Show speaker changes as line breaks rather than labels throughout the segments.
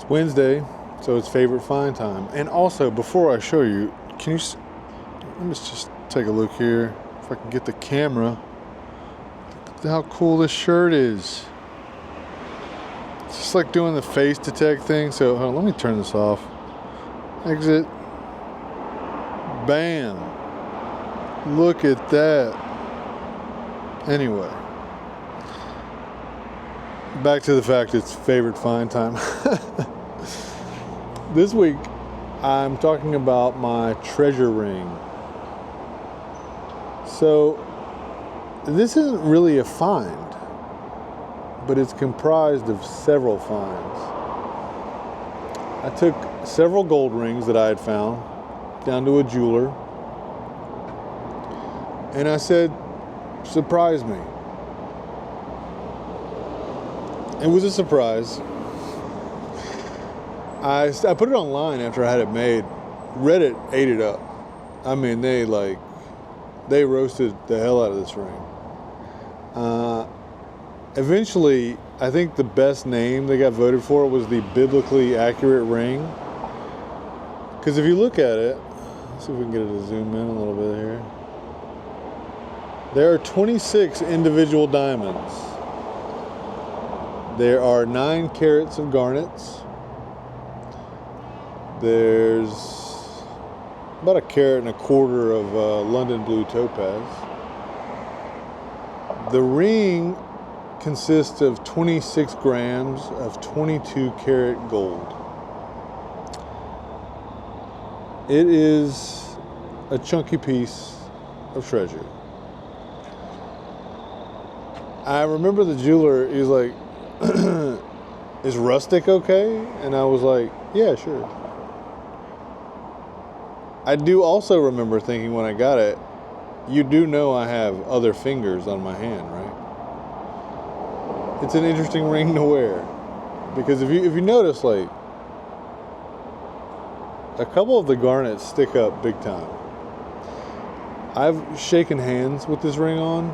Wednesday, so it's favorite find time. And also, before I show you, let me just take a look here. If I can get the camera. Look at how cool this shirt is. It's just like doing the face detect thing. So hold on, let me turn this off. Exit. Bam. Look at that. Anyway. Back to the fact it's favorite find time. This week, I'm talking about my treasure ring. So, this isn't really a find, but it's comprised of several finds. I took several gold rings that I had found down to a jeweler, and I said, surprise me. It was a surprise. I put it online after I had it made. Reddit ate it up. I mean, they roasted the hell out of this ring. Eventually, I think the best name they got voted for was the biblically accurate ring. Because if you look at it, let's see if we can get it to zoom in a little bit here. There are 26 individual diamonds. There are 9 carats of garnets. There's about 1.25 carats of London blue topaz. The ring consists of 26 grams of 22 karat gold. It is a chunky piece of treasure. I remember the jeweler, he was like, is rustic okay? And I was like, yeah, sure. I do also remember thinking when I got it, you do know I have other fingers on my hand, right? It's an interesting ring to wear. Because if you notice, like, a couple of the garnets stick up big time. I've shaken hands with this ring on.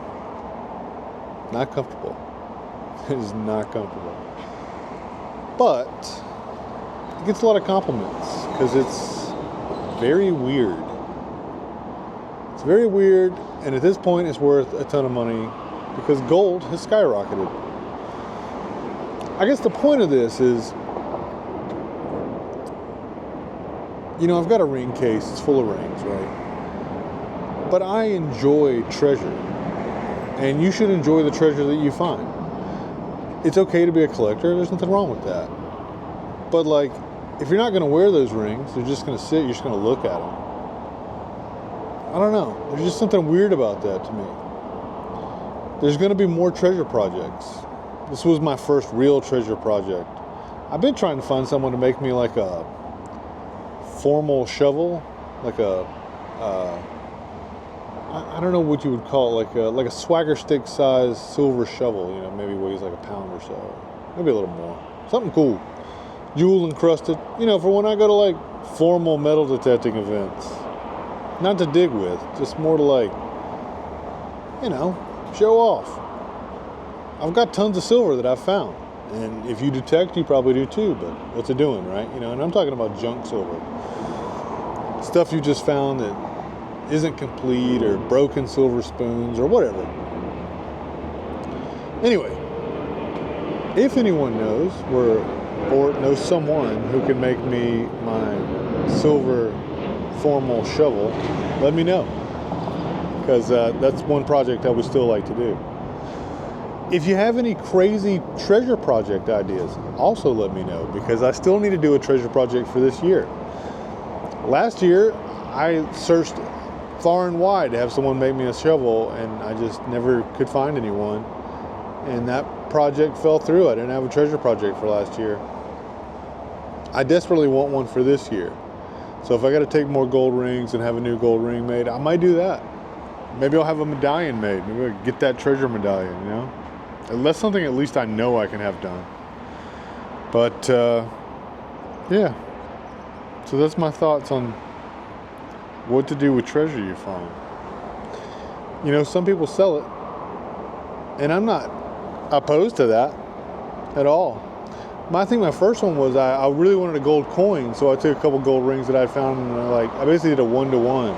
Not comfortable. It is not comfortable. But it gets a lot of compliments because it's very weird. It's very weird, and at this point it's worth a ton of money because gold has skyrocketed. I guess the point of this is, you know, I've got a ring case, it's full of rings, right? But I enjoy treasure, and you should enjoy the treasure that you find. It's okay to be a collector, there's nothing wrong with that. But like, if you're not going to wear those rings, they're just going to sit, you're just going to look at them. I don't know, there's just something weird about that to me. There's going to be more treasure projects. This was my first real treasure project. I've been trying to find someone to make me like a formal shovel, like a, I don't know what you would call it, like a swagger stick size silver shovel, you know, maybe weighs like a pound or so, maybe a little more. Something cool. Jewel encrusted, you know, for when I go to like formal metal detecting events. Not to dig with, just more to like, you know, show off. I've got tons of silver that I've found. And if you detect, you probably do too, but what's it doing, right? You know, and I'm talking about junk silver. Stuff you just found that isn't complete, or broken silver spoons, or whatever. Anyway, if anyone knows or knows someone who can make me my silver formal shovel, let me know. Because that's one project I would still like to do. If you have any crazy treasure project ideas, also let me know, because I still need to do a treasure project for this year. Last year, I searched far and wide to have someone make me a shovel, and I just never could find anyone. And that project fell through. I didn't have a treasure project for last year. I desperately want one for this year. So if I got to take more gold rings and have a new gold ring made, I might do that. Maybe I'll have a medallion made. Maybe I'll get that treasure medallion, you know? That's something at least I know I can have done. But, yeah. So that's my thoughts on what to do with treasure you find. You know, some people sell it, and I'm not opposed to that at all. My first one was I really wanted a gold coin, so I took a couple gold rings that I found, and I basically did a 1-to-1,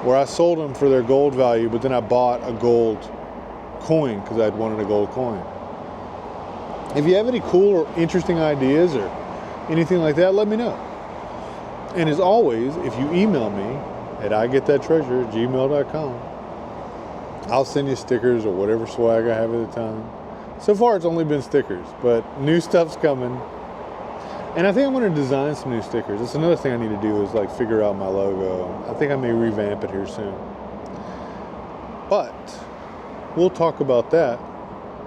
where I sold them for their gold value, but then I bought a gold coin because I'd wanted a gold coin. If you have any cool or interesting ideas or anything like that, let me know. And as always, if you email me at igetthattreasure@gmail.com, I'll send you stickers or whatever swag I have at the time. So far, it's only been stickers, but new stuff's coming. And I think I'm going to design some new stickers. That's another thing I need to do is like figure out my logo. I think I may revamp it here soon. But we'll talk about that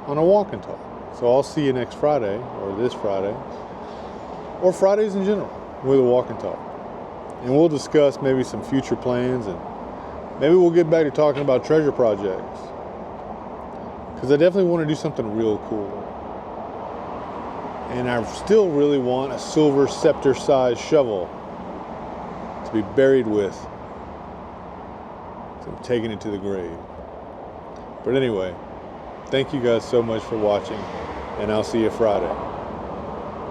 on a walk and talk. So I'll see you next Friday, or this Friday, or Fridays in general with a walk and talk. And we'll discuss maybe some future plans, and maybe we'll get back to talking about treasure projects. Because I definitely want to do something real cool. And I still really want a silver scepter-sized shovel to be buried with. So I'm taking it to the grave. But anyway, thank you guys so much for watching, and I'll see you Friday.